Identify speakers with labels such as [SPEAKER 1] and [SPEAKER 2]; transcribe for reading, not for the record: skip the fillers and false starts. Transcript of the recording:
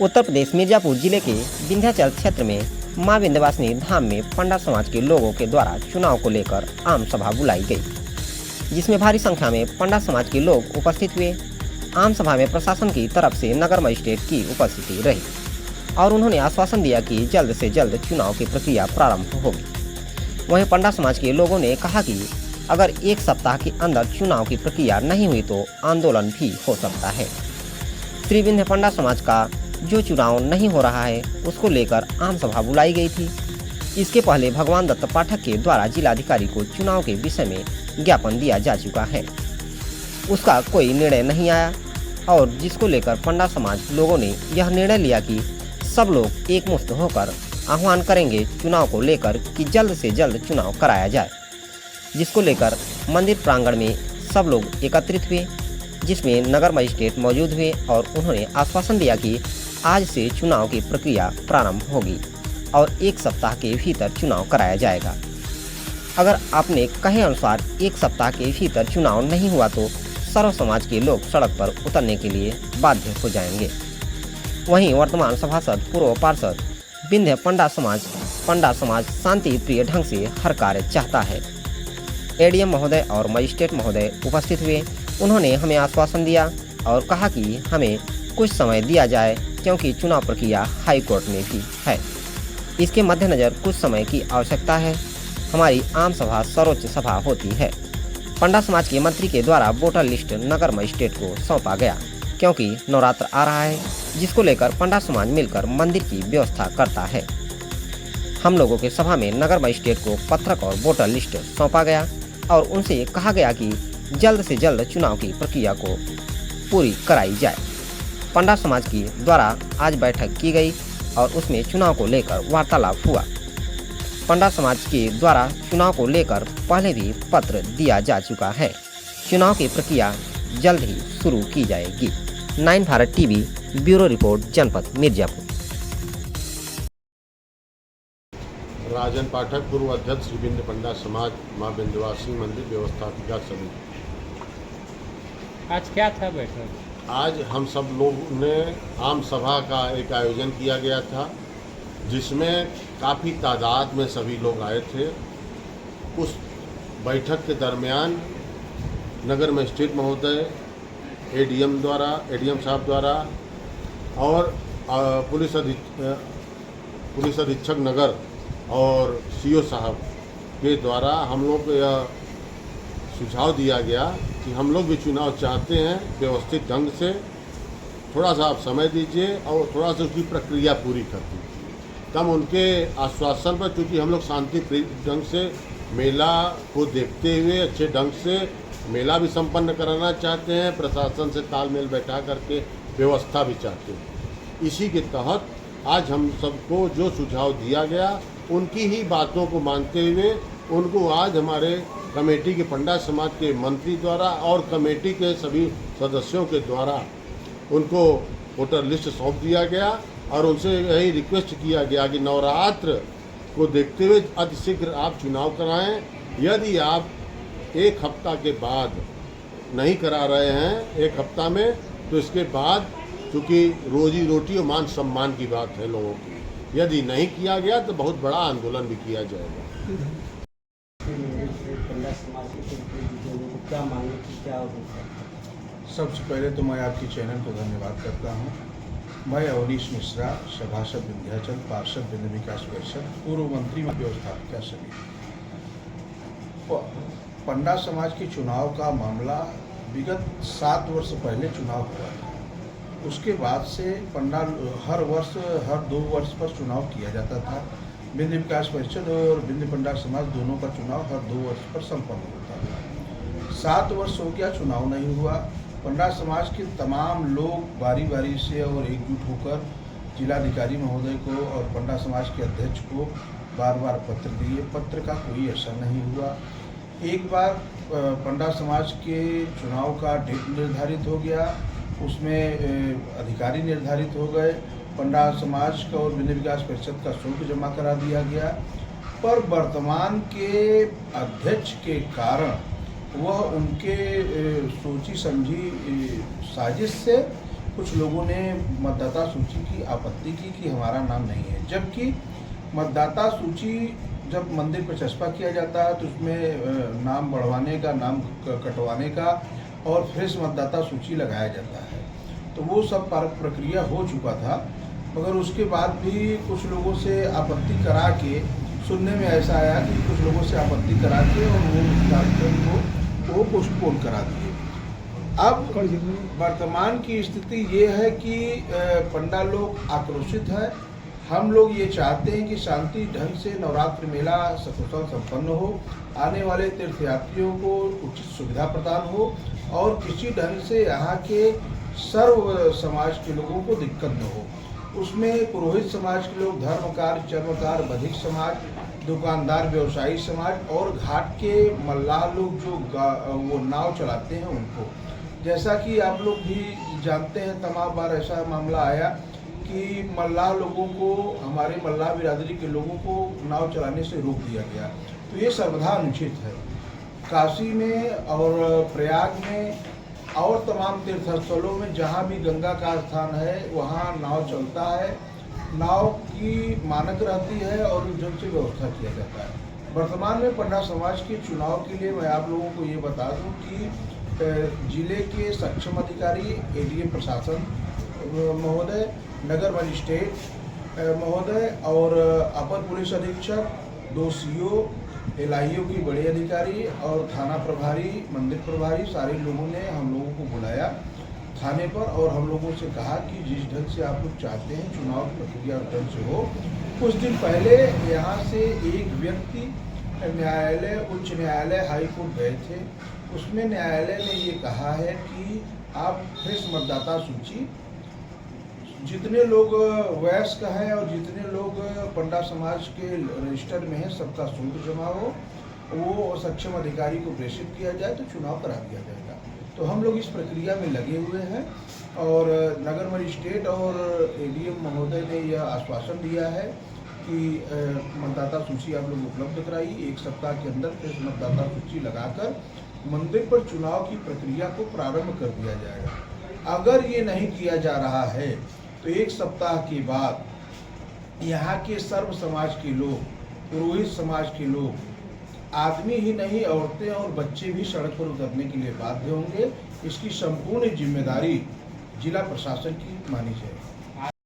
[SPEAKER 1] उत्तर प्रदेश मिर्जापुर जिले के विंध्याचल क्षेत्र में मां विंध्यवासिनी धाम में पंडा समाज के लोगों के द्वारा चुनाव को लेकर आम सभा बुलाई गई, जिसमें भारी संख्या में पंडा समाज के लोग उपस्थित हुए। आम सभा में प्रशासन की तरफ से नगर मजिस्ट्रेट की उपस्थिति रही और उन्होंने आश्वासन दिया कि जल्द से जल्द चुनाव की प्रक्रिया प्रारंभ होगी। वहीं पंडा समाज के लोगों ने कहा कि अगर एक सप्ताह के अंदर चुनाव की प्रक्रिया नहीं हुई तो आंदोलन भी हो सकता है। श्री विंध्य पंडा समाज का जो चुनाव नहीं हो रहा है उसको लेकर आम सभा बुलाई गई थी। इसके पहले भगवान दत्त पाठक के द्वारा जिलाधिकारी को चुनाव के विषय में ज्ञापन दिया जा चुका है, उसका कोई निर्णय नहीं आया और जिसको लेकर पंडा समाज लोगों ने यह निर्णय लिया कि सब लोग एकमुश्त होकर आह्वान करेंगे चुनाव को लेकर कि जल्द से जल्द चुनाव कराया जाए, जिसको लेकर मंदिर प्रांगण में सब लोग एकत्रित हुए, जिसमें नगर मजिस्ट्रेट मौजूद हुए और उन्होंने आश्वासन दिया कि आज से चुनाव की प्रक्रिया प्रारंभ होगी और एक सप्ताह के भीतर चुनाव कराया जाएगा। अगर आपने कहे अनुसार एक सप्ताह के भीतर चुनाव नहीं हुआ तो सर्व समाज के लोग सड़क पर उतरने के लिए बाध्य हो जाएंगे। वहीं वर्तमान सभासद पूर्व पार्षद विंध्य पंडा समाज शांति प्रिय ढंग से हर कार्य चाहता है। एडीएम महोदय और मजिस्ट्रेट महोदय उपस्थित हुए। उन्होंने हमें आश्वासन दिया और कहा कि हमें कुछ समय दिया जाए क्योंकि चुनाव प्रक्रिया हाई कोर्ट में भी है। इसके मद्देनज़र कुछ समय की आवश्यकता है। हमारी आम सभा सर्वोच्च सभा होती है। पंडा समाज के मंत्री के द्वारा वोटर लिस्ट नगर मजिस्ट्रेट को सौंपा गया क्योंकि नवरात्र आ रहा है, जिसको लेकर पंडा समाज मिलकर मंदिर की व्यवस्था करता है। हम लोगों के सभा में नगर मजिस्ट्रेट को पत्रक और वोटर लिस्ट सौंपा गया और उनसे कहा गया कि जल्द से जल्द चुनाव की प्रक्रिया को पूरी कराई जाए। पंडा समाज की द्वारा आज बैठक की गई और उसमें चुनाव को लेकर वार्तालाप हुआ। पंडा समाज के द्वारा चुनाव को लेकर पहले भी पत्र दिया जा चुका है। चुनाव की प्रक्रिया जल्द ही शुरू की जाएगी। 9 भारत टीवी ब्यूरो रिपोर्ट, जनपद मिर्जापुर।
[SPEAKER 2] राजन पाठक, पूर्व अध्यक्ष श्री विंध्य पंडा समाज मां विंध्यवासिनी मंदिर व्यवस्थापिका समिति।
[SPEAKER 3] आज क्या था बैठक?
[SPEAKER 2] आज हम सब लोग ने आम सभा का एक आयोजन किया गया था, जिसमें काफ़ी तादाद में सभी लोग आए थे। उस बैठक के दरमियान नगर मजिस्ट्रेट महोदय, एडीएम साहब द्वारा और पुलिस अधीक्षक नगर और सीओ साहब के द्वारा हम लोग को यह सुझाव दिया गया कि हम लोग भी चुनाव चाहते हैं व्यवस्थित ढंग से, थोड़ा सा आप समय दीजिए और थोड़ा सा उसकी प्रक्रिया पूरी कर दीजिए। तब उनके आश्वासन पर, चूँकि हम लोग शांति ढंग से मेला को देखते हुए अच्छे ढंग से मेला भी संपन्न कराना चाहते हैं, प्रशासन से तालमेल बैठा करके व्यवस्था भी चाहते हैं। इसी के तहत आज हम सबको जो सुझाव दिया गया उनकी ही बातों को मानते हुए उनको आज हमारे कमेटी के पंडा समाज के मंत्री द्वारा और कमेटी के सभी सदस्यों के द्वारा उनको वोटर लिस्ट सौंप दिया गया और उनसे यही रिक्वेस्ट किया गया कि नवरात्र को देखते हुए अतिशीघ्र आप चुनाव कराएं। यदि आप एक हफ्ता के बाद नहीं करा रहे हैं, एक हफ्ता में, तो इसके बाद चूँकि रोजी रोटी और मान सम्मान की बात है लोगों की, यदि नहीं किया गया तो बहुत बड़ा आंदोलन भी किया जाएगा।
[SPEAKER 4] सबसे पहले तो मैं आपकी चैनल को धन्यवाद करता हूं। मैं अवनीश मिश्रा, सभासद विंध्याचल, पार्षद विंध्य विकास परिषद, पूर्व मंत्री व्यवस्थापिका समिति। पंडा समाज के चुनाव का मामला विगत 7 वर्ष पहले चुनाव हुआ था। उसके बाद से पंडा हर 2 वर्ष पर चुनाव किया जाता था। विंध्य विकास परिषद और विंध्य पंडा समाज दोनों का चुनाव हर 2 वर्ष पर संपन्न होता था। 7 वर्ष हो गया, चुनाव नहीं हुआ। पंडा समाज के तमाम लोग बारी बारी से और एकजुट होकर जिलाधिकारी महोदय को और पंडा समाज के अध्यक्ष को बार बार पत्र दिए। पत्र का कोई असर नहीं हुआ। एक बार पंडा समाज के चुनाव का डेट निर्धारित हो गया, उसमें अधिकारी निर्धारित हो गए। पंडा समाज का और विंध्य विकास परिषद का शुल्क जमा करा दिया गया, पर वर्तमान के अध्यक्ष के कारण वह उनके सोची समझी साजिश से कुछ लोगों ने मतदाता सूची की आपत्ति की कि हमारा नाम नहीं है, जबकि मतदाता सूची जब मंदिर पर चस्पा किया जाता है तो उसमें नाम बढ़वाने का, नाम कटवाने का और फ्रेश मतदाता सूची लगाया जाता है। तो वो सब प्रक्रिया हो चुका था, मगर उसके बाद भी कुछ लोगों से आपत्ति करा के, सुनने में ऐसा आया कि कुछ लोगों से आपत्ति करा के और वो कार्यक्रम को वो पोस्टपोन करा दिए। अब वर्तमान की स्थिति ये है कि पंडा लोग आक्रोशित है। हम लोग ये चाहते हैं कि शांति ढंग से नवरात्र मेला सकुशल संपन्न हो, आने वाले तीर्थयात्रियों को उचित सुविधा प्रदान हो और किसी ढंग से यहाँ के सर्व समाज के लोगों को दिक्कत न हो। उसमें पुरोहित समाज के लोग, धर्मकार, चर्मकार, बधिक समाज, दुकानदार, व्यवसायी समाज और घाट के मल्लाह लोग जो वो नाव चलाते हैं उनको, जैसा कि आप लोग भी जानते हैं, तमाम बार ऐसा मामला आया कि मल्लाह लोगों को, हमारे मल्लाह बिरादरी के लोगों को नाव चलाने से रोक दिया गया। तो ये सर्वथा अनुचित है। काशी में और प्रयाग में और तमाम तीर्थस्थलों में जहाँ भी गंगा का स्थान है वहाँ नाव चलता है, नाव की मानक रहती है और जन से व्यवस्था किया जाता है। वर्तमान में पंडा समाज के चुनाव के लिए मैं आप लोगों को ये बता दूं कि जिले के सक्षम अधिकारी, एडीएम प्रशासन महोदय, नगर मजिस्ट्रेट महोदय और अपर पुलिस अधीक्षक, 2 सीओ, एलआईओ की बड़े अधिकारी और थाना प्रभारी, मंदिर प्रभारी, सारे लोगों ने हम लोगों को बुलाया थाने पर और हम लोगों से कहा कि जिस ढंग से आप लोग चाहते हैं चुनाव प्रक्रिया ढंग से हो। कुछ दिन पहले यहाँ से एक व्यक्ति न्यायालय, उच्च न्यायालय, हाई कोर्ट गए थे। उसमें न्यायालय ने ये कहा है कि आप फ्रेश मतदाता सूची, जितने लोग वयस्क हैं और जितने लोग पंडा समाज के रजिस्टर में हैं, सबका शुल्क जमा हो, वो सक्षम अधिकारी को प्रेषित किया जाए तो चुनाव करा दिया जाएगा। तो हम लोग इस प्रक्रिया में लगे हुए हैं और नगर मजिस्ट्रेट और एडीएम महोदय ने यह आश्वासन दिया है कि मतदाता सूची आप लोग उपलब्ध कराइए। 1 सप्ताह के अंदर फिर मतदाता सूची लगाकर मंदिर पर चुनाव की प्रक्रिया को प्रारंभ कर दिया जाएगा। अगर ये नहीं किया जा रहा है तो 1 सप्ताह के बाद यहाँ के सर्व समाज के लोग, पुरोहित समाज के लोग, आदमी ही नहीं औरतें और बच्चे भी सड़क पर उतरने के लिए बाध्य होंगे। इसकी संपूर्ण जिम्मेदारी जिला प्रशासन की मानी जाएगी।